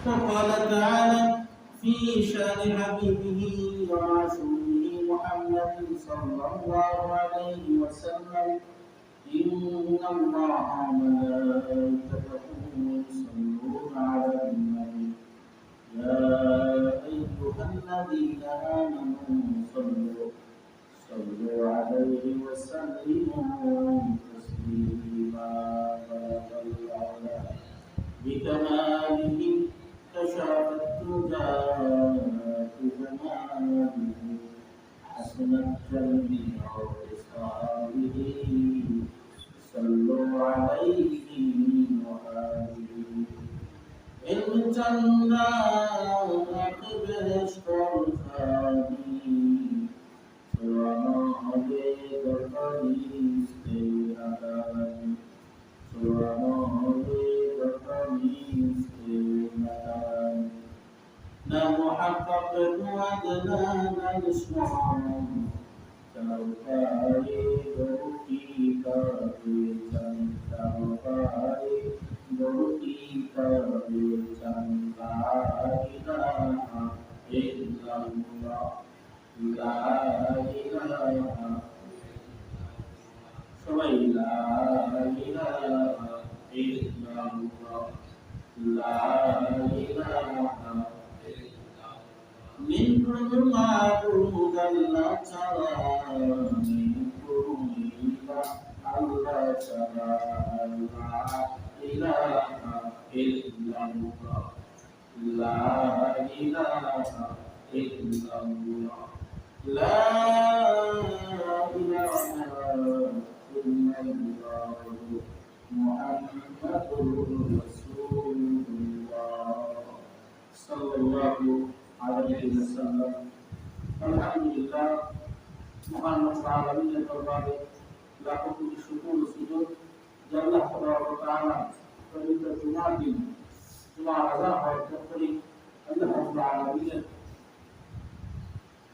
وقال تعالى في شان حبيبه ورسوله محمد صلى الله عليه وسلم إن الله وملائكته يصلون على النبي يا أيها الذين آمنوا صلوا عليه وسلموا تسليما بكماله كشف الدجى جماله حسنت جميع خصاله صلوا عليه وآله الجنة بهشت الخالي سرما بغفري استيرادان سرما بغفري استيرادان نمحقق وجدنا الإسلام Taukai Gauti Kavitan Taukai Gauti Kavitan La ilaha illallah La ilaha Sawai La ilaha illallah La ilaha min ma'budan la tara min ila Allah ta'ala ilaha illallah la ilaha illallah la ilaha illallah Muhammadur Rasulullah sallallahu alaihi wasallam. Alhamdulillah, Muhammad sallallahu alaihi wasallam লাখো কোটি শুকর সুযোগ আল্লাহ তাআলা পবিত্র জুমার দিন জুমার আযান হওয়ার পরে আল্লাহ রাব্বুল আলামিনের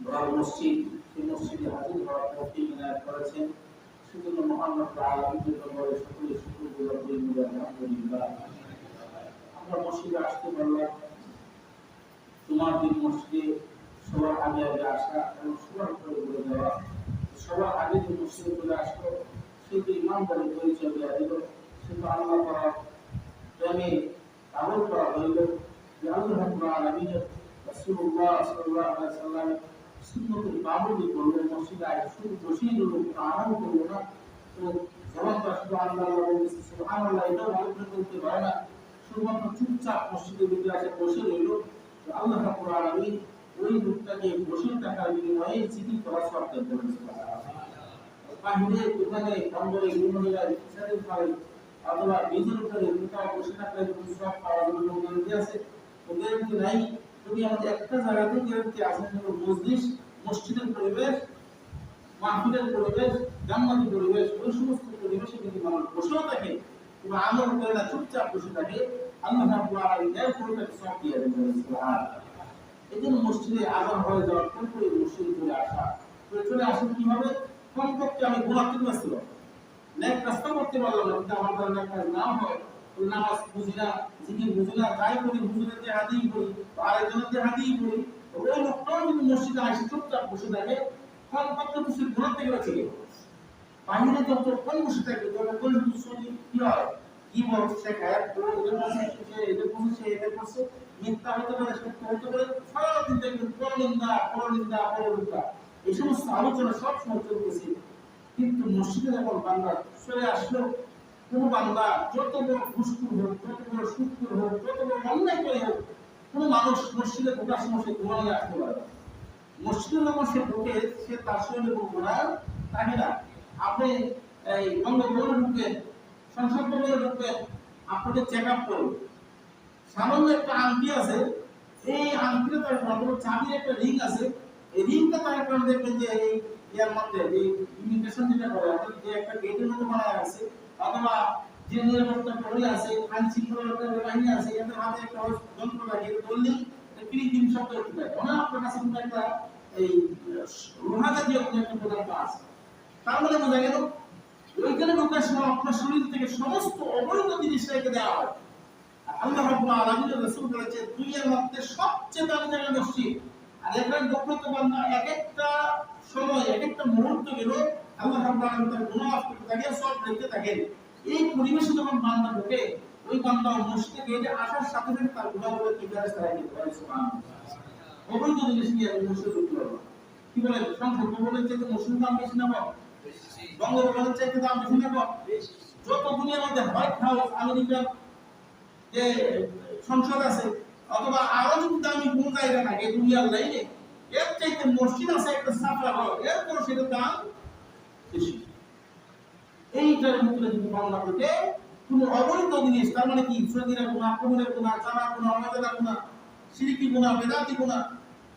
বড় মসজিদ সেই মসজিদে হাজির হওয়ার তৌফিক ইনায়াত করেছেন। সেজন্য মুহাম্মদ আলামিনের দরবারে সকলে শুকরগুলো পরিপূর্ণ আলহামদুলিল্লাহ। আমরা মসজিদে আসতে পারলাম, জুমার দিন মসজিদে সবার আগে আসা এবং সবার পরে বলে দেওয়া, সবার আগে যে মসজিদে চলে আসলো সে তো ইমানদারের পরিচয় দেওয়া দিল, সে তো আল্লাহ করার প্রেমে আমল করা হইল যে আল্লাহ রাব্বুল আলামিনের রাসূলুল্লাহ সাল্লাল্লাহু আলাইহি সাল্লামের সুন্নতের পাবন্দি করলো, মসজিদে আগে শুধু বসেই রইল, আমল করলো না। তো জবানটা শুধু আল্লাহ বলতেছে সুবহানাল্লাহ, এটাও ভালো করে বলতে পারে না, শুধুমাত্র চুপচাপ মসজিদের ভিতরে আসে বসে রইল। আল্লাহ রাব্বুল আলামিন ওই লোকটাকে বসে টাকার বিনিময়ে জিকির করার শর্ত করেছেন। বাহিরে দোকানে বন্দরে মহিলা রিক্সাতে পারে অথবা নিজের উপরে কোথাও বসে থাকলে সব পাওয়ার জন্য গ্যারান্টি আছে, তো গ্যারান্টি নাই। যদি আমাদের একটা জায়গাতে গ্যারান্টি আছে, মসজিদ মসজিদের পরিবেশ, মাহফিলের পরিবেশ, জান্নাতি পরিবেশ, ওই সমস্ত পরিবেশে যদি মানুষ বসেও থাকে কিংবা আমল করে না, চুপচাপ বসে থাকে, আল্লাহ রাব্বুল আলামিন এর পুরোটাকে সব দিয়ে দেবেন। সুবহানাল্লাহ। এই জন্য মসজিদে আযান হয়ে যাওয়ার পরে মসজিদে চলে আসা, চলে আসেন কিভাবে? কমপক্ষে আমি গুনাহকে বাঁচল, নেক রাস্তা করতে পারলাম না, কিন্তু আমার দ্বারা নেক কাজ না হয়, ওই নামাজ বুঝি না, জিকির বুঝি না, তাই করি হুজুরের যে হাদিই করি, আরেকজনের যে হাদিই করি, ওই লোকটাও যদি মসজিদে আসে চুপচাপ বসে থাকে, কমপক্ষে মুসলিম গুনাহ থেকে বেঁচে গেল। বাহিরে যত কোন বসে থাকে, যত কোন মুসলিম কি হয়, কি বলছে সে খায়াত করে, এদের বসে সে এদের বসে সে এদের বসে, মিথ্যা হতে পারে, সত্য হতে পারে, সারাদিন দেখবেন পরনিন্দা পরনিন্দা পরনিন্দা এই সমস্ত আলোচনা সব সময় চলতেছে। কিন্তু মসজিদে যখন বান্দা চলে আসলো, কোনো বান্দা যত বড় ঘুষখোর হোক, যত বড় সুদখোর হোক, যত বড় অন্যায় করে হোক, কোনো মানুষ মসজিদে ঢোকার সময় সে ঘুমাইয়ে আসতে পারে না। মসজিদে যখন সে ঢোকে, সে তার শরীরে কোনো গুনাহ থাকে না। আপনি এই বঙ্গভবনে ঢুকবেন, সংসদ ভবনে ঢুকবেন, আপনাকে চেক আপ করবেন, সামান্য একটা আংটি আছে, এই আংটিতে তার বড় চাবির একটা রিং আছে, এই রিংটা তার কারণে দেখবেন যে এই ইয়ার মধ্যে এই ইমিগ্রেশন যেটা করে, অর্থাৎ যে একটা গেটের মতো বানায় আছে, অথবা যে নিরাপত্তা প্রহরী আছে, আইন শৃঙ্খলা বাহিনী আছে, এদের হাতে একটা যন্ত্র লাগে, বললেই ক্রিক ক্রিক শব্দ উঠে যায়। মনে আপনার কাছে কিন্তু একটা এই লোহা জাতীয় একটা পদার্থ আছে, তার মানে বোঝা গেল ওইখানে ঢোকার সময় আপনার শরীর থেকে সমস্ত অবৈধ জিনিস রেখে দেওয়া হয়। আর আল্লাহ রাব্বুল আলামিন রাসূল বলেছে দুনিয়ার মধ্যে সবচেয়ে দামি জায়গা মসজিদ। আর এখানে যত বান্দা এক একটা সময় এক একটা মুহূর্ত গেল আল্লাহ রাব্বুল আলামিন তার গুনাহ মাফ করতে থাকে, সব দেখতে থাকেন। এই পরিবেশে যখন বান্দা ঢোকে ওই বান্দা মসজিদে গিয়ে আসার সাথে সাথে তার গুনাহগুলো কি ফেরেশতা রাখে দিতে সুবহানাল্লাহ। অবৈধ জিনিস নিয়ে মসজিদে ঢুকতে পারবে কি বলে সংসদ ভবনের চাইতে মসজিদের দাম বেশি না কম? বঙ্গভবনের চাইতে দাম বেশি না কম? যত দুনিয়ার মধ্যে হোয়াইট হাউস আমেরিকার যে সংসদ আছে অথবা আরো যদি দামি কোন জায়গা থাকে দুনিয়ার লাইনে এর চাইতে মসজিদ আছে একটা সাফা হল এরপর সেটার দাম বেশি। এইটার মধ্যে যদি বাংলা থেকে কোনো অবৈধ জিনিস তার মানে কি সগীরা গুনাহ, কবিরা গুনাহ, জানা গুনাহ, অনাদারা গুনাহ, শিরকি গুনাহ, বেদাতি গুনাহ,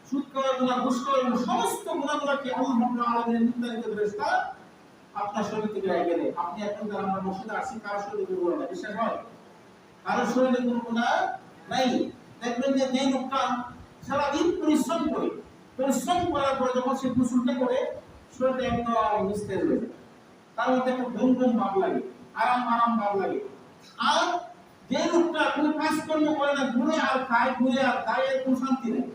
সুদ খাওয়া গুনাহ, ঘুষ খাওয়া গুনাহ, সমস্ত গুনাহগুলোকে আল্লাহ রাব্বুল আলামিনের নির্ধারিত ফেরেশতা আপনার শরীর থেকে রেখে দেয়। আপনি এখন যারা আমরা মসজিদে আসি কারো শরীরে কোনো গুনাহ নাই, বিশ্বাস হয়? কারো শরীরে কোনো গুনাহ নাই। দেখবেন যে যেই লোকটা সারাদিন পরিশ্রম করার পরে যখন সে গোসলটা করে শরীরটা একদম নিস্তেজ হয়ে যায়, তার মধ্যে একটা ঘুম ঘুম ভাব লাগে, আরাম ভাব লাগে। আর যে লোকটা কোনো কাজকর্ম করে না, ঘুরে আর খায় এর কোনো শান্তি নেই,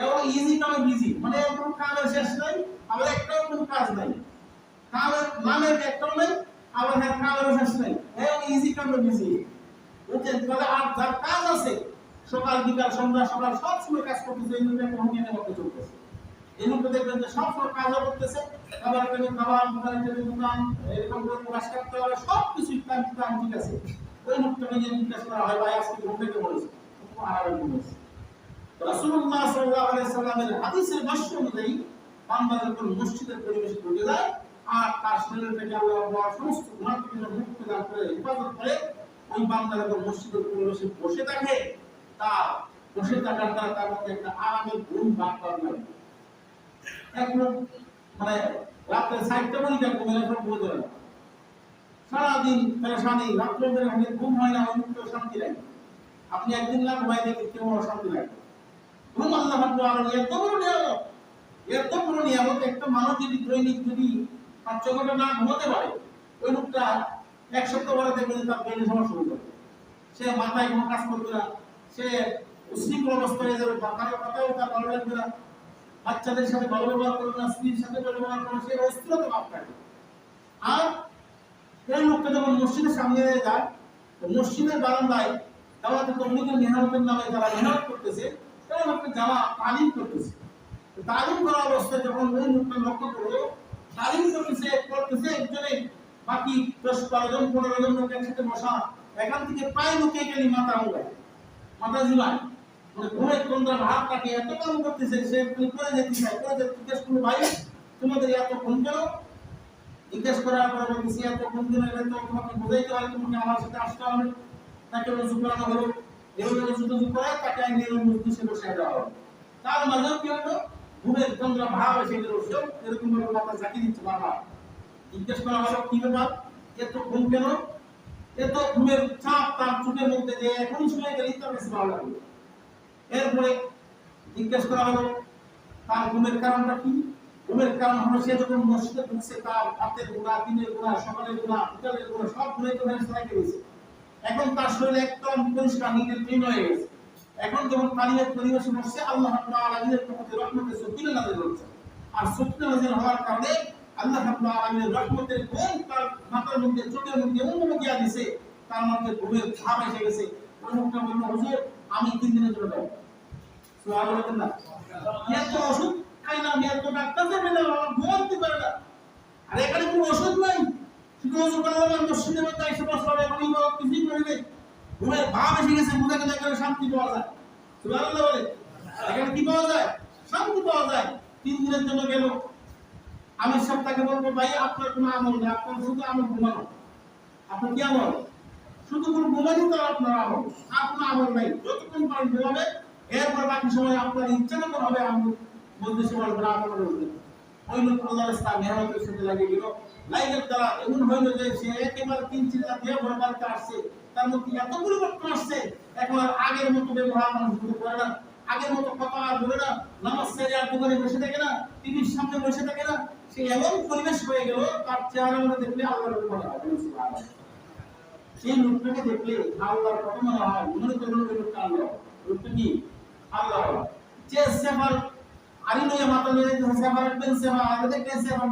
এবং ইজি কামে বিজি, মানে কোনো কাজের শেষ নাই, আবার একটাও কোনো কাজ নাই, কামের নামের একটাও নাই, আবার কামের শেষ নাই, এবং ইজি কামে বিজি। বুঝছেন? তাহলে আর যার কাজ আছে সকাল বিকাল সন্ধ্যা সকাল সব সময় কাজ করতেছে, এই লোকটা একটা হুমিয়ানের মধ্যে চলতেছে। এই লোকটা দেখবেন যে সব সময় কাজও করতেছে, আবার একটা দোকান এরকম করে প্রকাশ করতে হবে, সব কিছু টাইম ঠিক আছে। ওই লোকটাকে যে জিজ্ঞেস করা হয় ভাই আজকে ঘুম থেকে পড়েছে, খুব আরামে ঘুমিয়েছে। রাসূলুল্লাহ সাল্লাল্লাহু আলাইহি সাল্লামের হাদিসের ভাষ্য অনুযায়ী বান্দা যখন মসজিদের পরিবেশে ঢুকে যায় আর তার শরীর থেকে আল্লাহ সমস্ত গুনাহ থেকে মুক্তি দান করে হেফাজত করে, ওই বান্দা যখন মসজিদের পরিবেশে বসে থাকে তার বসে থাকার দ্বারা তার মধ্যে একটা আরামের ঘুম ভাগ করা লাগে। একদম মানে রাত্রে 4টা মনিটা ঘুমের সব বুঝে দেবে না, সারাদিন পেরেশানি, রাত্রে বেড়ে ঘুম হয় না, অন্য শান্তি লাগে। আপনি একদিন না ঘুমাই দেখে কেমন অশান্তি লাগে। ঘুম আল্লাহ রাব্বুল আলামিন এত বড় নিয়ামত। একটা মানুষ যদি দৈনিক যদি 5 ঘন্টা না ঘুমাতে পারে, ওই লোকটা এক সপ্তাহ পরে দেখবেন তার ব্রেনে সমস্যা হয়ে যাবে, সে মাথায় কোনো কাজ করবে না, সে উশৃঙ্খল অবস্থা হয়ে যাবে, কারো কথাও তার ভালো লাগবে না, বাচ্চাদের সাথে ভালো ব্যবহার করবে না, স্ত্রীর সাথে ভালো ব্যবহার করবে, সে অস্থিরতা ভাব থাকে। আর এই লোকটা যখন মসজিদের সামনে যায়, মসজিদের বারান্দায় দাওয়াতে তবলীগের মেহনতের নামে যারা মেহনত করতেছে তারা লোককে যারা তালিম করতেছে, তালিম করা অবস্থায় যখন ওই লোকটা লক্ষ্য করলো তালিম করতেছে একজনে বাকি 10-12 জন 15 জন লোক একসাথে বসা, এখান থেকে প্রায় লোকে গেলি মাথা ঝুলায়, মানে ঘুমের তন্দ্রা ভাব তাকে এত কাম করতেছে, সে করে যেতে চায়, জিজ্ঞেস করলো ভাই তোমাদের এত ঘুম কেন? জিজ্ঞেস করার পরে বলতেছি এত ঘুম কেন, এটা তো তোমাকে বোঝাইতে হবে, তোমাকে আমার সাথে আসতে হবে। তাকে রুজু করানো হলো, এভাবে রুজু করে তাকে আইনে মজলিসে বসে দেওয়া হলো। তার মাঝেও কি হলো, ঘুমের তন্দ্রা ভাব এসে গেল, এরকম ভাবে মাথা ঝাঁকি দিচ্ছে বাবা। জিজ্ঞেস করা হলো কি ব্যাপার, এত ঘুম কেন? এত ঘুমের চাপ তার চোখের মধ্যে যে এখনই শুয়ে গেলেই তার কাছে ভালো লাগলো। এরপরে জিজ্ঞেস করা হলো তার ঘুমের কারণটা কি? ঘুমের কারণ হলো সে যখন মসজিদে ঢুকছে তার রাতের গুনাহ, দিনের গুনাহ, সকালের গুনাহ, বিকালের গুনাহ সব গুনাহ তো ফেরেশতা রেখে দিয়েছে। এখন তার শরীর একদম পরিষ্কার নিটের ক্লিন হয়ে গেছে। এখন যখন তালিমের পরিবেশে বসছে আল্লাহ রাব্বুল আলামিনের পক্ষ থেকে রহমতের সকিনা নাযিল হচ্ছে, আর সকিনা নাযিল হওয়ার কারণে আল্লাহ রাব্বুল আলামিনের রহমতের গুণ তার মাথার মধ্যে চোখের মধ্যে এমন দিয়া দিয়েছে, তার মধ্যে ঘুমের ভাব এসে গেছে। ওই লোকটা বলল হুজুর আমি 3 দিনের জন্য যাব। সুবহানাল্লাহ না, এত ওষুধ খাই না, এত ডাক্তার যাবে না, ঘুমাতে পারে না, আর এখানে কোনো ওষুধ নাই, শুধু ওষুধ আল্লাহর মসজিদের মধ্যে এসে বসলে এখনই কিছুই করবে, ঘুমের ভাব এসে গেছে, বুঝে গেলে এখানে শান্তি পাওয়া যায়। সুবহানাল্লাহ বলে এখানে কি পাওয়া যায়? শান্তি পাওয়া যায়। 3 দিনের জন্য গেল, আমি সপ্তাহে বলবো ভাই আপনার কোনো আমল নেই, আপনার শুধু আমল ঘুমানো। আপনার কি আমল? শুধু কোনো ঘুমানো তো আপনার আমল, আপনার আমল নাই। যতক্ষণ পারেন ঘুমাবে, এরপর বাকি সময় আপনার ইচ্ছা মতো হবে আমল বলতে সময় আমল করবে। ওই লোক আল্লাহর ইসলাম মেহনতের সাথে লাগিয়ে গেল, লাইনের দ্বারা এমন হইল যে সে একেবারে 3-4 রাত দিয়ে ভোর বাড়িতে আসছে, তার মধ্যে এত পরিবর্তন আসছে, এখন আর আগের মতো ব্যবহার মানুষ করে না, আগের মতো কথা আর বলে না, নামাজ ছেড়ে আর দোকানে বসে থাকে না, টিভির সামনে বসে থাকে না, সে এমন পরিবেশ হয়ে গেল তার চেহারা মধ্যে দেখলে আল্লাহর মনে হয়। সেই লোকটাকে দেখলে আল্লাহর কথা মনে হয়, মনে করুন ওই লোকটা আল্লাহ। লোকটা কি আল্লাহ। যে সেবার আরি লইয়া মাথা লইয়া সেবার একদম সেবা দেখতে সেবা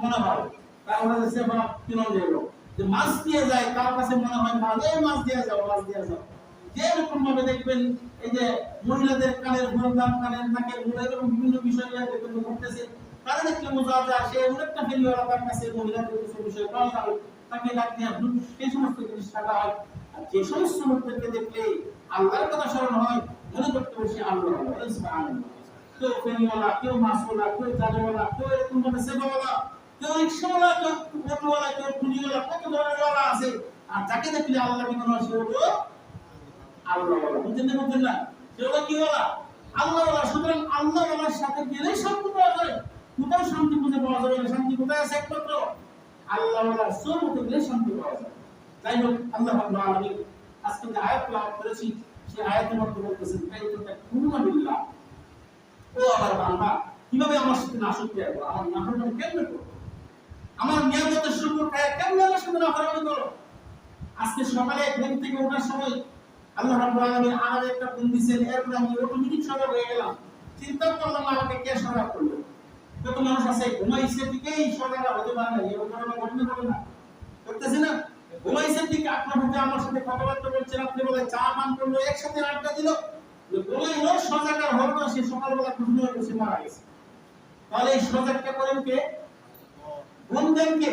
মনে হয়, তাহলে সেবা কিরণ দেব যে মাছ দিয়ে যায়, তার কাছে মনে হয় মাছ দিয়ে যাও, মাছ দিয়ে যাও। যে রকম ভাবে দেখবেন এই যে মহিলাদের কানের ঘুরগান, কানের নাকের ঘুরে, এরকম বিভিন্ন বিষয় নিয়ে দেখবেন ঘুরতেছে, তারা দেখলে বোঝা যায় সে অনেকটা ফেরিওয়ালা, তার কাছে মহিলাদের কিছু বিষয় পাওয়া যাবে, তাকে ডাক দিয়ে সেই সমস্ত জিনিস টাকা হয়। আর যে সমস্ত লোকদেরকে দেখলে আল্লাহর কথা স্মরণ হয়, মনে করতে বসে আল্লাহ কেউ ফেরিওয়ালা, কেউ মাছওয়ালা, কেউ জাদুওয়ালা, কেউ এরকম ভাবে সেবাওয়ালা, কেউ রিক্সাওয়ালা, কেউ অটোওয়ালা, কেউ টুলিওয়ালা, কত ধরনের ওয়ালা আছে। আর যাকে দেখলে আল্লাহ কি মনে হয় সে হলো আল্লাহওয়ালা। বুঝছেন না? বুঝছেন না? সে হলো কি ওয়ালা? আল্লাহওয়ালা। সুতরাং আল্লাহওয়ালার সাথে গেলেই শান্তি পাওয়া যায়। কোথাও শান্তি খুঁজে পাওয়া যাবে না। শান্তি কোথায় আছে? একমাত্র আল্লাহওয়ালার সোহবতে গেলে শান্তি পাওয়া যায়। যাই হোক, আল্লাহ রাব্বুল আলামিন আজকে যে আয়াত তেলাওয়াত করেছি, সেই আয়াতের মধ্যে বলতেছেন কাইফা কুনা বিল্লাহ, ও আমার বান্দা, কিভাবে আমার সাথে নাশকরি করো, আমার নাফরমানি কেমনে করো, আমার নিয়ামতের শুকর কেমনে আমার সাথে নাফরমানি করো। আজকে সকালে ঘুম থেকে ওঠার সময় আল্লাহ রাব্বুল আলামিন আমাকে একটা ফোন দিয়েছেন, এরপর আমি অটোমেটিক সজাগ হয়ে গেলাম। চিন্তা করলাম আমাকে কে সজাগ করলো। কত মানুষ আছে ঘুমাইছে দিকেই সজাগ হতে পারে না, এরকম ঘটনা ঘটে না, করতেছে না? ঘুমাইছে দিকে আপনার মধ্যে আমার সাথে কথাবার্তা বলছে, রাত্রিবেলায় চা পান করলো, একসাথে আড্ডা দিল, ঘুমাইলো, সজাগ আর হলো না, সে সকালবেলা ঘুমিয়ে বসে মারা গেছে। তাহলে এই সজাগটা করেন কে? ঘুম দেন কে?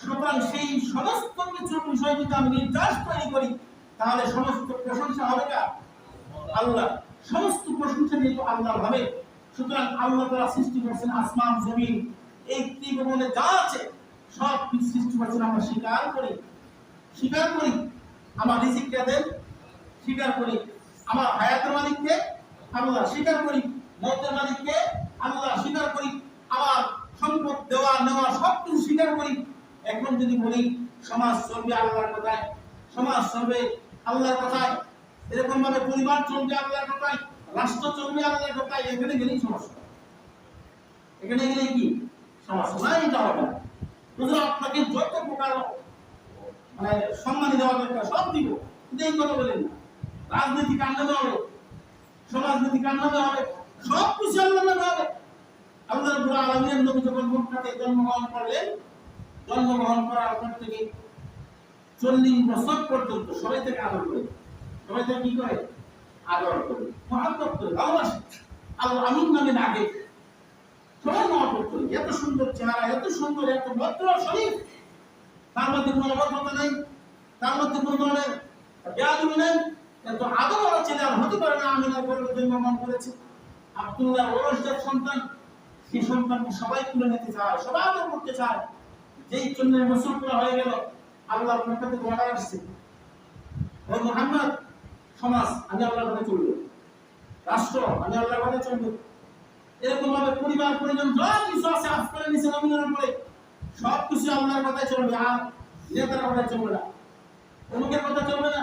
সুতরাং সেই সমস্ত কিছুর বিষয় যদি আমি নির্যাস তৈরি করি, তাহলে সমস্ত প্রশংসা হবে না আল্লাহ। সমস্ত প্রশংসা যেহেতু আল্লাহ হবে, সুতরাং আল্লাহ তাআলা সৃষ্টি করেছেন আসমান জমিন, এই ত্রিভুবনে যা আছে সব কিছু সৃষ্টি করেছেন। আমরা স্বীকার করি, স্বীকার করি। আমার রিজিককে দেন, স্বীকার করি। আমার হায়াতের মালিককে আল্লাহ, স্বীকার করি। মওতের মালিককে আল্লাহ, স্বীকার করি। আমার সম্পদ দেওয়া নেওয়া সব কিছু স্বীকার করি। এখন যদি বলি সমাজ চলবে আল্লাহর কথায়, সমাজ চলবে আল্লাহর কথায়, এরকম ভাবে পরিবার চলবে আল্লাহর কথায়, রাষ্ট্র চলবে আল্লাহর কথায়, এখানে গেলেই সমস্যা। এখানে গেলে কি সমস্যা? না, এটা হবে না। বুঝলো? আপনাকে যত প্রকার মানে সম্মান দেওয়া দরকার সব দিব, কিন্তু এই কথা বলেন না। রাজনীতি কান্নাতে হবে, সমাজনীতি কান্নাতে হবে, সব কিছু আল্লাহ নামে হবে। আল্লাহ রাব্বুল আলামিন নবী যখন মক্কাতে জন্মগ্রহণ করলেন, জন্মগ্রহণ করার পর থেকে 40 বছর পর্যন্ত সবাই থেকে আদর করে, সবাই থেকে কি করে? আদর করে, মহব্বত করে, ভালোবাসে। আল্লাহ আমিন নামে ডাকে, সবাই মহব্বত করে। এত সুন্দর চেহারা, এত সুন্দর, এত ভদ্র শরীর, তার মধ্যে কোনো অবদ্ধতা নেই, তার মধ্যে কোনো ধরনের বেয়াদবি নেই। এত আদর ওরা ছেলে আর হতে পারে না। আমিনার গর্ভে জন্মগ্রহণ করেছে, আব্দুল্লাহ ওরসজাত সন্তান। সেই সন্তানকে সবাই তুলে নিতে চায়, সবাই আদর করতে চায়। যেই জন্য মুসলমান করা হয়ে গেল, আল্লাহর পক্ষ থেকে অর্ডার আসছে, ও মুহাম্মদ, সমাজ আমি আল্লাহর কথা চলবে, রাষ্ট্র আমি আল্লাহর কথা চলবে। এরকম ভাবে পরিবার পরিজন যা কিছু আছে আফ করে নিছে নবীনের উপরে, সব কিছু আল্লাহর কথাই চলবে। আর নেতার কথা চলবে না, অমুকের কথা চলবে না,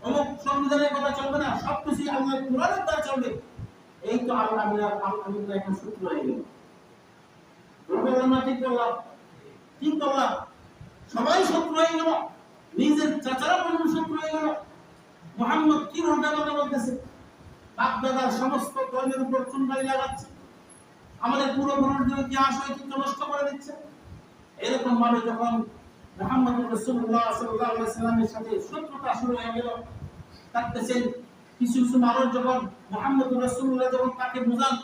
অমুক সংবিধানের কথা চলবে না, সব কিছু আল্লাহর কোরআনের কথা চলবে। এই তো আল্লাহ আমি এখন সূত্র হয়ে গেল। বললাম না ঠিক করলাম? ঠিক করলাম। সবাই শত্রু হয়ে গেল, নিজের চাচারা পর্যন্ত শত্রু হয়ে গেল। মুহাম্মদ কি উল্টা কথা বলতেছে, বাপদাদার সমস্ত ধর্মের উপর চুনকালি লাগাচ্ছে, আমাদের পূর্বপুরুষদের ইতিহাস ঐতিহ্য নষ্ট করে দিচ্ছে। এরকম ভাবে যখন মুহাম্মদ রাসূলুল্লাহ সাল্লাল্লাহু আলাইহি ওয়াসাল্লামের সাথে শত্রুতা শুরু হয়ে গেল, থাকতেছেন কিছু কিছু মানুষ যখন মুহাম্মদ রাসূলুল্লাহ যখন তাকে বুঝান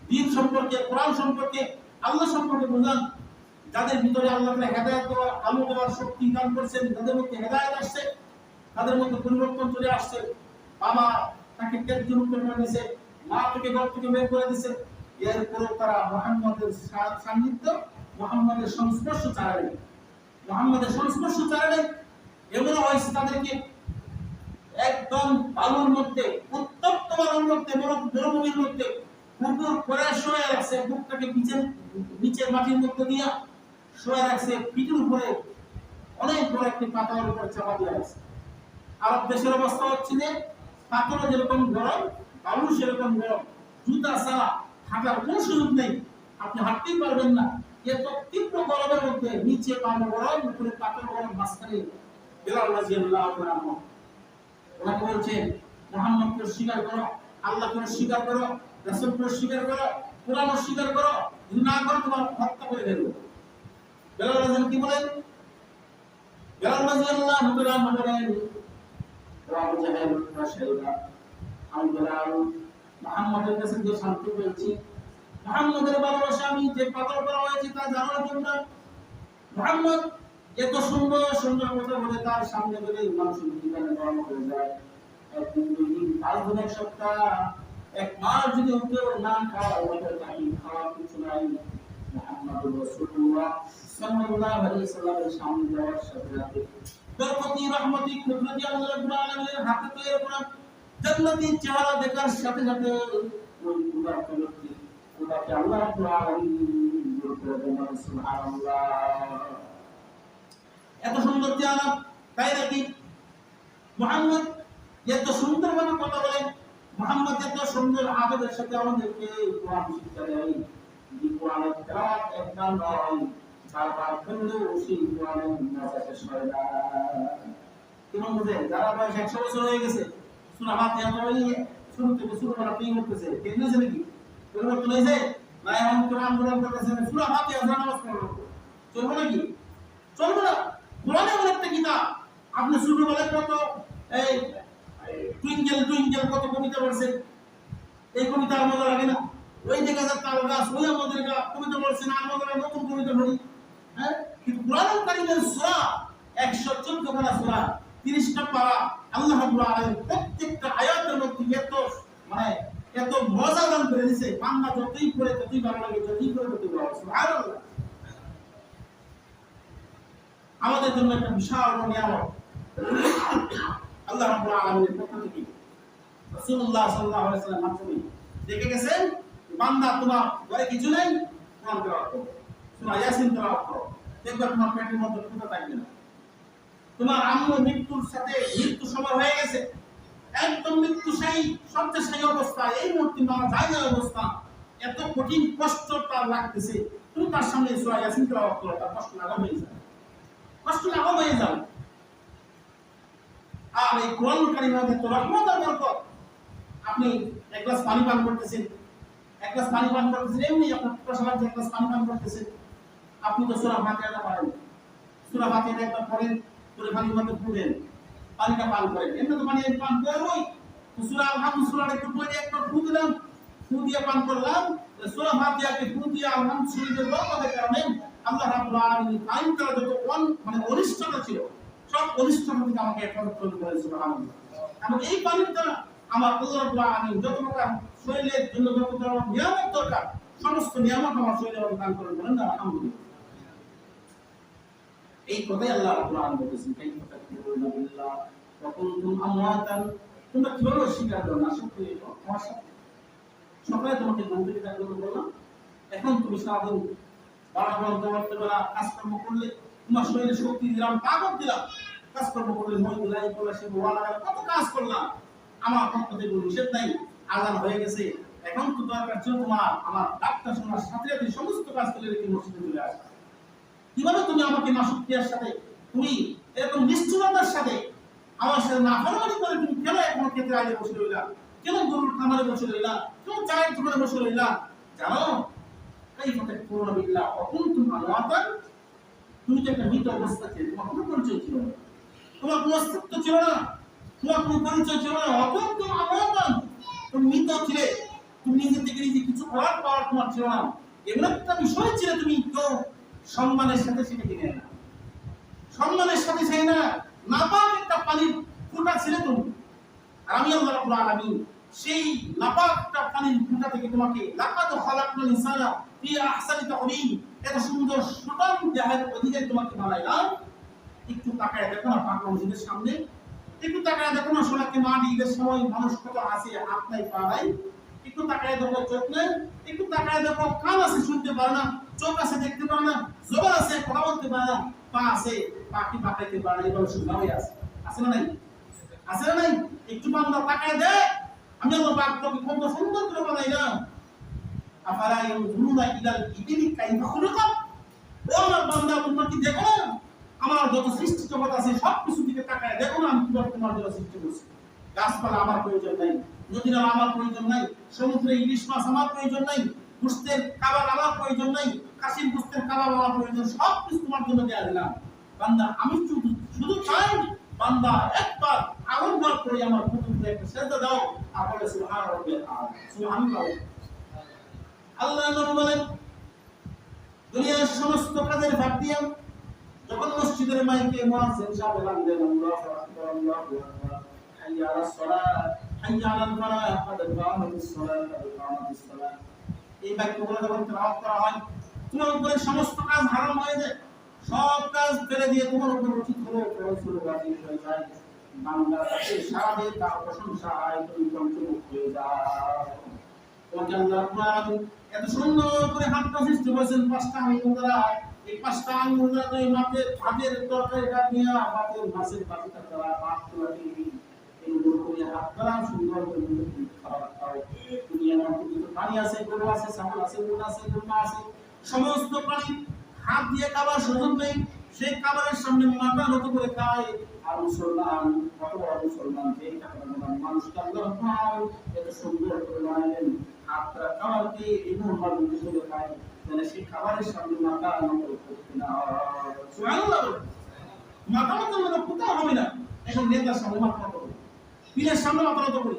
দ্বীন সম্পর্কে, কোরআন সম্পর্কে, আল্লাহ সম্পর্কে বুঝান, যাদের ভিতরে আল্লাহ তাআলা হেদায়েত দেওয়ার, আলো দেওয়ার শক্তি দান করেছেন, যাদের মধ্যে হেদায়েত আসছে, তাদের মধ্যে পরিবর্তন চলে আসছে। বাবা তাকে ত্যায্য করে দিয়েছে, মা তাকে ঘর থেকে বের করে দিয়েছে, এরপরে তারা মুহাম্মদের সান্নিধ্য, মুহাম্মদের সংস্পর্শ চায় না, মুহাম্মদের সংস্পর্শ চায় না। এমন হয়েছে তাদেরকে একদম বালুর মধ্যে, উত্তপ্ত বালুর মধ্যে, মরুভূমির মধ্যে কুকুর করে শুয়ে রাখছে, বুকটাকে নিচের মাটির মধ্যে দিয়া শুয়ে রাখছে, পিঠের উপরে অনেক বড় একটি পাথরের উপর চাপা দিয়ে রাখছে। আরব দেশের অবস্থা হচ্ছে যে পাথর যেরকম গরম, বালু সেরকম গরম, জুতা ছাড়া হাঁটার কোনো সুযোগ নেই, আপনি হাঁটতেই পারবেন না। এত তীব্র গরমের মধ্যে নিচে পানি গরম উপরে পাথর গরম মাঝখানে বেলাল রাদিয়াল্লাহু আনহু ওনাকে বলছেন মুহাম্মদকে স্বীকার করো, আল্লাহকে স্বীকার করো, রাসূলকে স্বীকার করো, কোরআন স্বীকার করো, যদি না করো তোমার হত্যা করে দেব। বেলাল রাদিয়াল্লাহু কি বলেন? বেলাল রাদিয়াল্লাহু আনহু বলেন ও আবু জাহেল রাশিদা, আমি বেলাল মুহাম্মদের কাছে যে শান্তি পেয়েছি, মুহাম্মদের ভালোবাসা আমি যে পাগল করা হয়েছে তা জানার জন্য। মুহাম্মদ এত সুন্দর সুন্দর কথা বলে তার সামনে গেলে মানুষের জীবনে গরম হয়ে যায়। একদিন, দুই দিন, 5 দিন, 1 সপ্তাহ, 1 মাস যদি কেউ না খাওয়া ওটা তাকে খাওয়ার কিছু নাই। মুহাম্মদুর রাসূলুল্লাহ সাল্লাল্লাহু আলাইহি সাল্লামের সামনে যাওয়ার সাথে সাথে বরকতি রহমতি কুদরতি আল্লাহ রাব্বুল আলামিনের হাতে তৈরি করা জান্নাতি চেহারা দেখার সাথে সাথে ওই খোদার কলকি খোদাকে আল্লাহ রাব্বুল আলামিন বলতে দেন সুবহানাল্লাহ। এত সুন্দর চেহারা, তাই নাকি মুহাম্মদ এত সুন্দর ভাবে কথা বলেন, মুহাম্মদ এত সুন্দর আদবের সাথে আমাদেরকে কোরআন শিক্ষা দেয়। যে কোরআনের তেলাওয়াত একবার নয়, বারবার করলেও সেই কোরআনের মজা শেষ হয় না। কেমন বুঝেন? যারা বয়স 100 বছর হয়ে গেছে সূরা ফাতিহা শুরু থেকে শুরু করা পেয়ে উঠতেছে, কেন নাকি পরিবর্তন হয়েছে না? এখন কোরআন কোরআন করতেছে সূরা ফাতিহা নামাজ পড়ো, চলবে নাকি? চলবে না। কোরআন এমন একটা কিতাব, আপনি ছোটবেলায় কত এই টুইঙ্কেল টুইঙ্কেল কত কবিতা পড়ছেন, এই কবিতার মজা লাগে না? ওই দেখা যায় তাল গাছ, ওই আমাদের কবিতা পড়ছে না, আমাদের নতুন কবিতা পড়ি। হ্যাঁ, কিন্তু কোরআনুল কারীমের সূরা 114 খানা সূরা, 30টা পারা, আল্লাহ রাব্বুল আলামিন প্রত্যেকটা আয়াতের মধ্যে এত মজা দান করে দিয়েছে, বান্দা যতই পড়ে ততই ভালো লাগে, যতই পড়ে ততই ভালো। সুবহানাল্লাহ। আমাদের জন্য একটা বিশাল নিয়ামত আল্লাহ রাব্বুল আলামিনের পক্ষ থেকে রাসূলুল্লাহ সাল্লাল্লাহু আলাইহি ওয়াসাল্লাম মাধ্যমে দেখে গেছেন, বান্দা তোমার ঘরে কিছু নেই, কোরআন তেলাওয়াত করো, সূরা ইয়াসিন তেলাওয়াত করো, দেখবে তোমার পেটের মধ্যে ক্ষুধা থাকবে না। তোমার আম্মু মৃত্যু সময় হয়ে গেছে, একদম মৃত্যুশায়ী শয্যাশায়ী অবস্থা, এই মুহূর্তে মারা যায় না অবস্থা, এত কঠিন কষ্ট তার লাগতেছে, তুমি তার সামনে সূরা ইয়াসিন তেলাওয়াত করো, তার কষ্ট লাঘব হয়ে যাবে, কষ্ট লাঘব হয়ে যাবে। আর এই কোরআনুল কারীমের মধ্যে রহমত আর বরকত। আপনি এক গ্লাস পানি পান করতেছেন, এমনি আপনার প্রসাদ এক গ্লাস পানি পান করতেছেন, আপনি তো সূরা ফাতিহাটা পড়েন, সূরা ফাতিহাটা একবার পড়েন, পরে পানির মধ্যে ফুলেন, পানিটা পান করেন, এমনি তো পানি পান করবই, সূরা আল-হামদ একটু পড়ে একবার ফু দিলাম, ফু দিয়ে পান করলাম, সূরা ফাতিহাকে ফু দিয়ে আল-হামদ শরীফের বরকতের কারণে আল্লাহ রাব্বুল আলামিন পানি করা যত অনিষ্টতা ছিল সব অনিষ্টতা থেকে আমাকে হেফাজত করতে বলেন। সুবহানাল্লাহ। এবং এই পানির দ্বারা আমার আল্লাহ রাব্বুল আলামিন যত প্রকার শরীরের জন্য যত প্রকার নিয়ামত দরকার সমস্ত নিয়ামত আমার শরীরে দান করেন, বলেন না আলহামদুলিল্লাহ। এই কথাই আল্লাহ রাব্বুল আলামিন বলেছেন, কাইফা তাকফুরুনা বিল্লাহ ওয়া কুনতুম আমওয়াতান, তোমরা কিভাবে স্বীকার করো না সত্যি আমার সাথে সকালে তোমাকে ঘুম থেকে জাগতে বললাম, এখন তুমি সারাদিন কাজকর্ম করলে তোমার শরীরে শক্তি দিলাম, তাকত দিলাম, কাজকর্ম করলে মই দিলাই করলে সে কত কাজ করলাম, আমার পক্ষ থেকে নিষেধ নাই, আজান হয়ে গেছে, এখন তো দরকার ছিল তোমার আমার ডাক্তার শোনার সাথে সাথে সমস্ত কাজ করে রেখে মসজিদে চলে আসা। কিভাবে তুমি আমাকে নাশকরিয়ার সাথে, তুমি এরকম নিষ্ঠুরতার সাথে আমার সাথে নাফরমানি করে তুমি কেন এখন ক্ষেত্রে আগে বসে রইলা, কেন গরুর খামারে বসে রইলা, কেন চায়ের দোকানে বসে রইলা? জানো কাইফা তাকফুরুনা বিল্লাহ ওয়া কুনতুম আমওয়াতান, তুমি তো একটা মৃত অবস্থা ছিল, তোমার কোনো পরিচয় ছিল না, তোমার কোনো অস্তিত্ব ছিল না, তোমার কোনো পরিচয় ছিল না, কুনতুম আমওয়াতান, তুমি মৃত ছিলে, তুমি নিজে থেকে নিজে কিছু করার পাওয়ার তোমার ছিল না, এমন একটা বিষয় ছিল তুমি তো সম্মানের সাথে সেটা কিনে না, সম্মানের সাথে সেই না নাপাক একটা পানির ফুটা ছিল তুমি। আর আমি আল্লাহ রাব্বুল আলামিন সেই নাপাকটা পানির ফুটা থেকে তোমাকে লাকাদ খালাকনাল ইনসানা ফি আহসানি তাকওয়িম, এত সুন্দর সুঠাম দেহের অধিকারী তোমাকে বানাইলাম। একটু তাকায় দেখো না পাক মসজিদের সামনে, একটু তাকায় দেখো না সোনাকে মাটি ঈদের সময় মানুষ কত আছে, হাত নাই পা নাই, একটু তাকায় দেখো চোখ নেই, একটু তাকায় দেখো কান আছে শুনতে পারে না, চোখ আছে দেখতে পারে না, জবান আছে কথা বলতে পারে না, পা আছে পাখি পাকাইতে পারে না, এবার সুন্দরই আছে, আছে না নাই? আছে না নাই? একটু বান্দা তাকায় দেখ, আমি আল্লাহ পাক তোকে কত সুন্দর করে বানাইলাম। আফালা ইয়ানজুরুনা ইলাল ইবিলি কাইফা খুলিকাত, ও আমার বান্দা, তোমরা কি দেখো না আমার যত সৃষ্টি জগৎ আছে সব কিছু দিকে তাকায় দেখো না আমি কিভাবে তোমার জন্য সৃষ্টি করছি। গাছপালা আমার প্রয়োজন নাই, নদী নালা আমার প্রয়োজন নাই, সমুদ্রে ইলিশ মাছ আমার প্রয়োজন নাই, গোস্তের খাবার আমার প্রয়োজন নাই, কাশির গোস্তের খাবার আমার প্রয়োজন, সব কিছু তোমার জন্য দেয়া দিলাম। বান্দা আমি শুধু চাই বান্দা একবার আগুনবার করে আমার কুতুবকে একটা সেজদা দাও আর বলে সুবহান রাব্বিল আলা, সুবহানাল্লাহ। আল্লাহ নবী বলেন দুনিয়ার সমস্ত কাজের ভাগ দিয়া যখন মসজিদের মাইকে মুয়াজ্জিন সাহেব এলান দেন আল্লাহু আকবার আল্লাহু আকবার হাইয়া আলাস সালাত হাইয়া আলাল ফালাহ ক্বাদ কামাতিস সালাত ক্বাদ কামাতিস সালাত, এই বাক্যগুলো যখন তেলাওয়াত করা হয় তোমার উপরে সমস্ত কাজ হারাম হয়ে যায়, সব কাজ ফেলে দিয়ে তোমার উপর উচিত হলো ফরজগুলো ওয়াজিব হয়ে যায়। বান্দার কাছে সারা দিয়ে তার প্রশংসা হয়, তুমি পঞ্চমুখ হয়ে যাও। তোমাকে আল্লাহ রাব্বুল আলামিন এত সুন্দর করে হাতটা সৃষ্টি করেছেন পাঁচটা আঙ্গুল দ্বারা। এই পাঁচটা আঙ্গুল দ্বারা তুমি ভাতের তরকারিটা নিয়ে ভাতের মাছের পাখিটা দ্বারা ভাত তুলাটি এইগুলো করে হাত দ্বারা সুন্দর করে তুমি খাবার খাও। দুনিয়ার মধ্যে যত প্রাণী আছে, গরু আছে, ছাগল আছে, উট আছে, দুম্বা আছে, সমস্ত প্রাণী হাত দিয়ে খাবার সুযোগ নেই, সেই খাবারের সামনে মাথা নত করে খায়। আর মুসলমান কত বড় মুসলমান, যেই মানুষকে আল্লাহ এত সুন্দর করে বানাইলেন, হাতটা খাবারকে এমন ভাবে করে খায় যেন সেই খাবারের সামনে মাথা নত করতে না হয়। সুবহানাল্লাহ। মাথা নত করলে কোথাও হবে না। এখন নেতার সামনে মাথা নত করি, পীরের সামনে মাথা নত করি,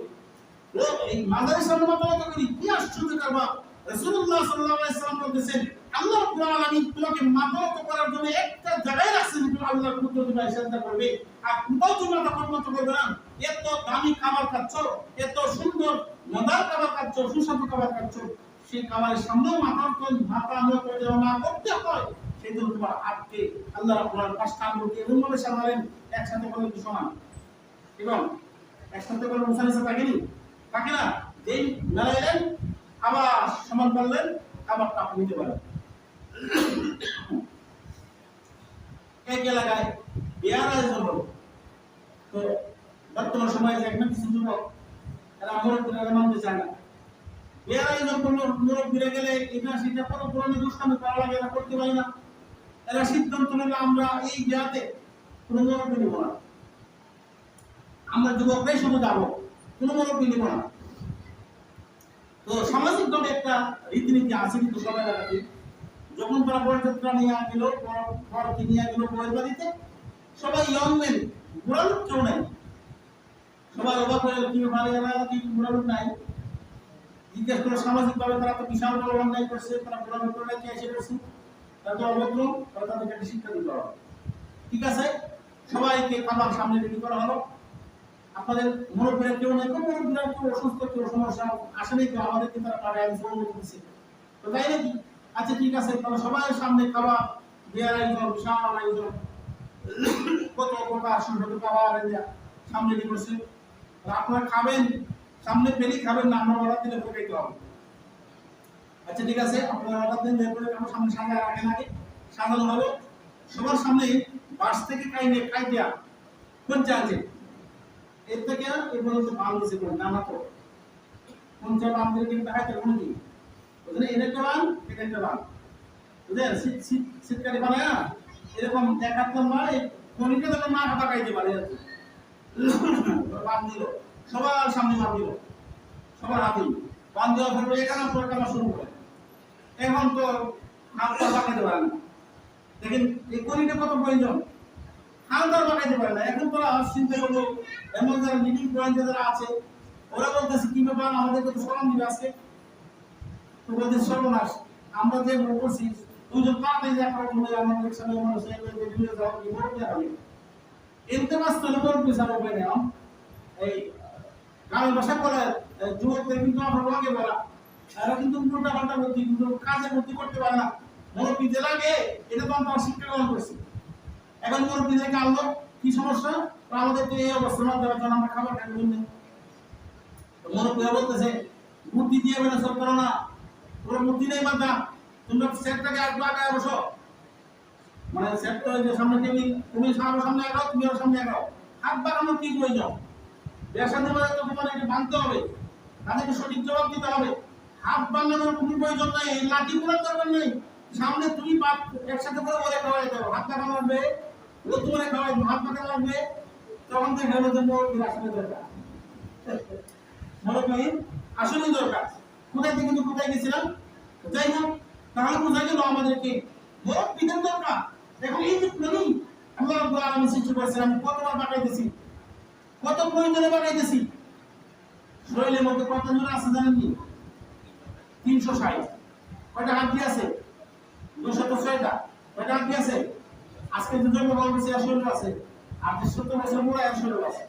এই মাজারের সামনে মাথা নত করি, কি আশ্চর্য কারবার। রাসূলুল্লাহ সাল্লাল্লাহু আলাইহি ওয়াসাল্লাম বলেছেন আল্লাহ রাব্বুল আলামিন তোমাকে মাথা নত করার জন্য একটা জায়গায় রাখছেন, তুমি আল্লাহর কুদরতে ইশারা করবে আর কোথাও তুমি মাথা নত করবে না। এত দামি খাবার খাচ্ছ, এত সুন্দর মজার খাবার খাচ্ছ, সুস্বাদু খাবার খাচ্ছ, সেই খাবারের সামনেও মাথা নত না করতে হয়। সেই জন্য তোমার হাতকে আল্লাহ রাব্বুল আলামিন পাঁচটা আঙ্গুল দিয়ে এমন ভাবে সাজালেন একসাথে করলে কি সমান, এবং একসাথে করলে মুসানিসা থাকেনি, থাকে না, যেই মেলাইলেন আবার সমান করলেন খাবারটা আপনি নিতে পারেন। এক এলাকায় বিয়ার আয়োজন হলো, তো বর্তমান সময়ে দেখবেন কিছু যুবক এরা মুরব্বীরা মানতে চায় না, বিয়ার আয়োজন করলো, মুরব্বীরা গেলে এটা সেটা কত পুরনো দুষ্টামি করা লাগে, এরা করতে পারি না। এরা সিদ্ধান্ত নিল আমরা এই বিয়াতে কোনো মুরব্বী নিব না, আমরা যুবকরাই শুধু যাবো, কোনো মুরব্বী নিব না। তো সামাজিকভাবে একটা রীতিনীতি আছে কিন্তু সবাই এলাকাতে, যখন তারা বরযাত্রা নিয়ে গেল, বরকে নিয়ে গেল বরের বাড়িতে, সবাই ইয়ং মেন, বুড়া লোক কেউ নাই। সবাই অবাক হয়ে কি ভালো এলাকাতে বুড়া লোক নাই, জিজ্ঞেস করে সামাজিকভাবে তারা তো বিশাল বড় অন্যায় করছে, তারা বুড়া লোকরা কি এসে করছে, তারা তো অভদ্র, তারা তাদেরকে একটা শিক্ষা দিতে হবে। ঠিক আছে, সবাইকে খাবার সামনে রেডি করা হলো। আপনাদের মুরব্বীরা কেউ নাই, কোন মুরব্বীরা কেউ অসুস্থ, কেউ সমস্যা আসেনি, কেউ আমাদেরকে তারা পারে আমি ফোন করতেছি, তো তাই নাকি, আচ্ছা ঠিক আছে, তাহলে সবাই সামনে খাবার বিয়ার আয়োজন, বিশাল আয়োজন, কত প্রকার সুস্বাদু খাবার সামনে রেডি করছে। আপনারা খাবেন, সামনে পেলেই খাবেন না, আমরা অর্ডার দিলে খাইতে হবে। আচ্ছা ঠিক আছে, আপনারা অর্ডার দিন, বের করে সামনে সাজায় রাখেন, আগে সাজানো হলো, সবার সামনে বাস থেকে কাইটিয়া কোন চাচ্ছে এর থেকে এই পর্যন্ত বান দিছে কোন না তো কোন চা বান দিয়ে কিন্তু দেখাইতে কোন কি বুঝলেন, এটা একটা বান, এটা একটা বান, বুঝলেন, শীতকালে বানায় এরকম দেখাতাম না, এই কোনটা তো না কাটাইতে পারে আর বান দিল, সবার সামনে বান দিল, সবার হাতে বান দেওয়ার পরে এখানে প্রকাশ শুরু করে। এখন তো হাত পা বাঁকাইতে পারে না, দেখেন এই কোনটা কত প্রয়োজন, হালদার বানাইতে পারে না। এখন তোরা চিন্তা করলো এমন যারা মিটিং পয়েন্ট যারা আছে, ওরা বলতেছে কি ব্যাপার, আমাদেরকে তো সরম দিবে আজকে, তো বলতে সর্বনাশ, আমরা যে করছি দুজন তাড়াতাড়ি যে একটা বলে আমাদের একসাথে মানুষ ভিডিও যাও কি বলতে হবে, এতে বাস্তব নগর বিচার হবে না। এই গ্রামের ভাষা বলে যুবকদের কিন্তু আমরা লগে বলা, এরা কিন্তু উল্টা পাল্টা বুদ্ধি, কিন্তু কাজে বুদ্ধি করতে পারে না। মুরব্বী যে লাগে এটা তো আমরা শিক্ষা গ্রহণ করছি, এখন মুরব্বী থেকে আনলো কি সমস্যা, আমাদের তো এই অবস্থা না দেওয়ার জন্য আমরা খাবার খাই বললে, মুরব্বীরা বলতেছে বুদ্ধি দিয়ে বেড়ে সব করো না, তোর বুদ্ধি নেই মাথা, তোমরা সেটটাকে একটু আগায় বসো, মানে সেটটা যে সামনে টেবিল, তুমি সামনে আগাও, তুমি আর সামনে আগাও, হাত বাড়ানোর কি প্রয়োজন, ব্যবসাতে মানে তো তোমার এটা ভাঙতে হবে, তাদেরকে সঠিক জবাব দিতে হবে, হাত বাড়ানোর কোনো প্রয়োজন নাই, লাঠি পোড়ার দরকার নেই, সামনে তুমি বাপ একসাথে করে ওরে খাওয়াই দাও, হাত পা খাওয়াবে, ও তোমারে খাওয়াই, হাত পা খাওয়াবে, তখন তো হেলো যে মোর আসলে দরকার, মনে আসলে দরকার। কোথায় থেকে কিন্তু কোথায় গেছিলাম, যাই হোক, তাহলে বোঝা গেল আমাদেরকে বড় পিতার দরকার। দেখো এই যে প্রেমী আল্লাহ রাব্বুল আলামিন সৃষ্টি করেছেন, আমি কতবার বানাইতেছি, কত প্রয়োজনে বানাইতেছি। শরীরের মধ্যে কত জোর আছে জানেন কি? 360। কয়টা হাত দিয়ে আছে? 206টা। কয়টা হাত দিয়ে আছে? আজকে যে জন্মগ্রহণ করেছে শরীর আছে, আর 70 বছর পরে শরীর আছে।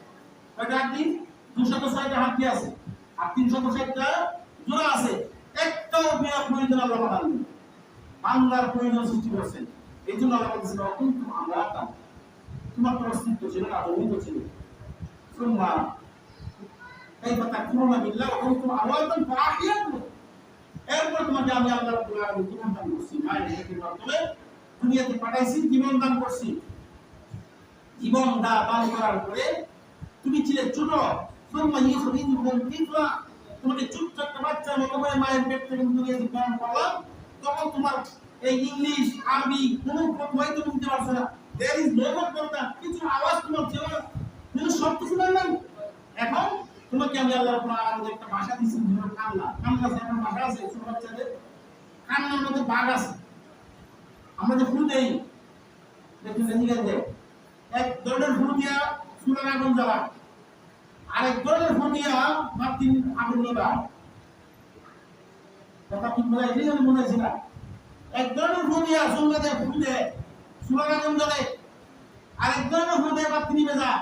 কয়টা হাত দিয়ে? 206টা হাত দিয়ে আছে, আর 360টা জোড়া আছে। একটাও প্রয়োজন আল্লাহ বানাননি, বাংলার প্রয়োজন সৃষ্টি করেছেন। এই জন্য আল্লাহ বলছেন অকুন্তুম আমওয়াতান, তোমার তো অস্তিত্ব ছিল না, অমৃত ছিল। সুম্মা কাইফা তাকফুরুনা বিল্লাহি ওয়া কুনতুম আমওয়াতান ফাআহইয়াকুম, এরপর তোমাকে আমি আল্লাহ রাব্বুল আলামিন জীবন দান করছি, মায়ের পেটের মাধ্যমে দুনিয়াতে পাঠাইছি, জীবন দান করছি। জীবন দান করার পরে তুমি ছিলে ছোট, সুম্মা ইউখরিজুকুম তিফলা, তোমাকে ছোট্ট একটা বাচ্চার মতো করে মায়ের পেট থেকে দুনিয়াতে প্রেরণ করলাম। তখন তোমার এই ইংলিশ আরবি কোনো কথাই তুমি বুঝতে পারছো না, দেয়ার ইজ নো কথা, কিছু আওয়াজ তোমার ছিল না, কোনো শব্দ ছিল না। এখন তোমাকে আমি আল্লাহ রাব্বুল আলামিন একটা ভাষা দিয়েছি, কান্না। কান্না যেমন ভাষা আছে ছোট বাচ্চাদের, কান্নার মধ্যে বাঘ আছে। আমরা যে ফুল দেই দেখতেছেন ঠিক আছে, এক ধরনের ফুল দিয়া চুলার আগুন জ্বালায়, আরেক ধরনের ফুল দিয়া বাতি আগুন নিবায়। কথা কি বলে এই আমি মনে হয়েছি না? এক ধরনের ফুল দিয়া চুলা দিয়ে ফুল দেয়, চুলার আগুন জ্বলে, আরেক ধরনের ফুল দিয়ে বাতি নিবে যায়।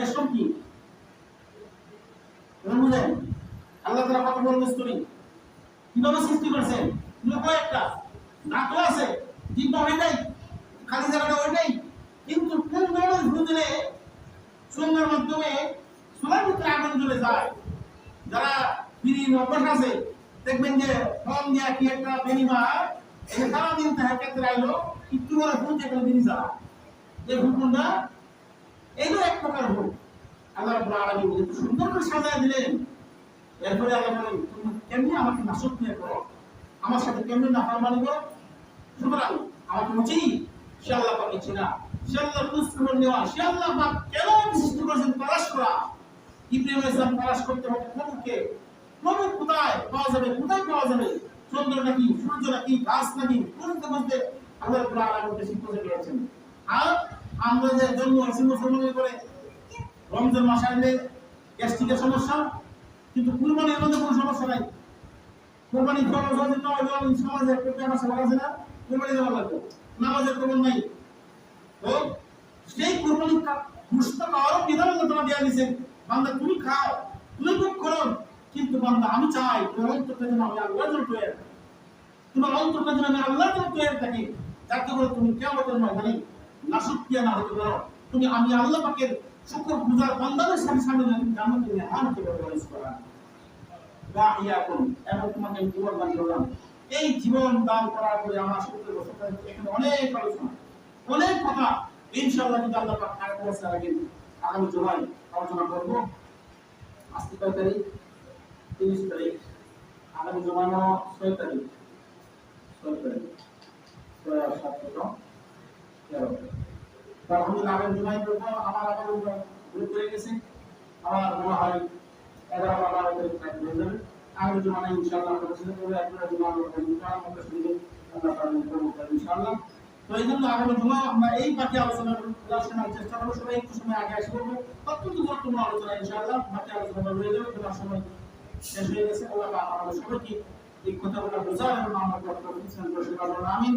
এসব কি বুঝলেন? আল্লাহ তাআলা কত বড় মিস্ত্রি, কিভাবে সৃষ্টি করেছেন। লোক একটা নাকও আছে, জিব্বা হয় নাই, খালি জায়গাটা হয় নাই, কিন্তু কোন ধরনের ফুল দিলে চুলার মাধ্যমে চুলার ভিতরে আগুন জ্বলে যায়। যারা বিড়ির অভ্যাস আছে দেখবেন যে ফোন দিয়া কি একটা বেনিমা এই সারাদিন তাহার ক্ষেত্রে আইলো একটু করে ফুল যেগুলো বিড়ি জ্বালা, এই ফুলটা এইগুলো এক প্রকার ফুল। আল্লাহ রাব্বুল আলামিন এত সুন্দর করে সাজায় দিলেন। এরপরে আল্লাহ বলেন তুমি কেমনি আমাকে নাশকরিয়া করো, আমার সাথে কেমনি নাফরমানি করো। সুতরাং আমাকে চিনি, সে আল্লাহ পাকে চেনা, সে আল্লাহ খোঁজখবর নেওয়া, সে আল্লাহ পাক কেন সৃষ্টি করেছেন তালাশ করা। ইব্রাহিম আলাইহিস সালাম তালাশ করতে হবে প্রভুকে, প্রভু কোথায় পাওয়া যাবে, কোথায় পাওয়া যাবে, চন্দ্র নাকি সূর্য নাকি গাছ নাকি, খুঁজতে খুঁজতে আল্লাহ রাব্বুল আলামিনকে শিক্ষা দিয়েছেন। আর আমরা যে জন্ম হয়েছি মুসলমান করে রমজান মাস আসলে গ্যাস্ট্রিকের সমস্যা, কিন্তু কুরবানির মধ্যে কোনো সমস্যা নাই। কুরবানি খরচ যদি না হয় সমাজে একটা সমস্যা আছে না, কুরবানি দেওয়া লাগবে, নামাজের খবর নাই। তো সেই কুরবানি গোশত খাওয়ারও বিধান আল্লাহ তাআলা দিয়ে দিয়েছেন, বান্দা তুমি খাও, তুমি ভোগ করো, কিন্তু বান্দা আমি চাই তোমার অন্তরটা যেন আমি আল্লাহর জন্য তৈরি থাকি, তোমার অন্তরটা যেন আমি আল্লাহর জন্য তৈরি থাকি, যাতে করে তুমি কিয়ামতের ময়দানে নাশকরিয়া না হতে পারো। তুমি আমি আল্লাহ পাকের শুকর গুজার বান্দাদের সাথে সামনে তুমি জান্নাতে মেহমানকে প্রবেশ করা বা ইয়াকুম, এবং তোমাকে জীবন দান করলাম। এই জীবন দান করার পরে আমার 70 বছর এখানে অনেক আলোচনা, অনেক কথা ইনশাআল্লাহ যদি আল্লাহ পাক আর বছর আগে আগামী জুমায় আলোচনা করব। আজকে কয় তারিখ? 30 তারিখ, আগামী জুমায় 6 তারিখ, 6 তারিখ 6 আলহামদুলিল্লাহ আগামী জুমায় করবো। আমার গ্রুপ হয়ে গেছে, আমার মনে হয় 11-12 তারিখ হয়ে যাবে। আগামী জুমায় ইনশাআল্লাহ আপনারা জুমা ইনশাআল্লাহ। তো এই জন্য আগামী জুমা আমরা এই বাকি আলোচনা শোনার চেষ্টা করবো। সবাই একটু সময় আগে আসে করবো, অত্যন্ত গুরুত্বপূর্ণ আলোচনা ইনশাআল্লাহ। বাকি আলোচনা হয়ে যাবে, তোমার সময় শেষ হয়ে গেছে। আল্লাহ পাক আমাদের সবাইকে এই কথাগুলো বোঝার এবং আমরা আমিন।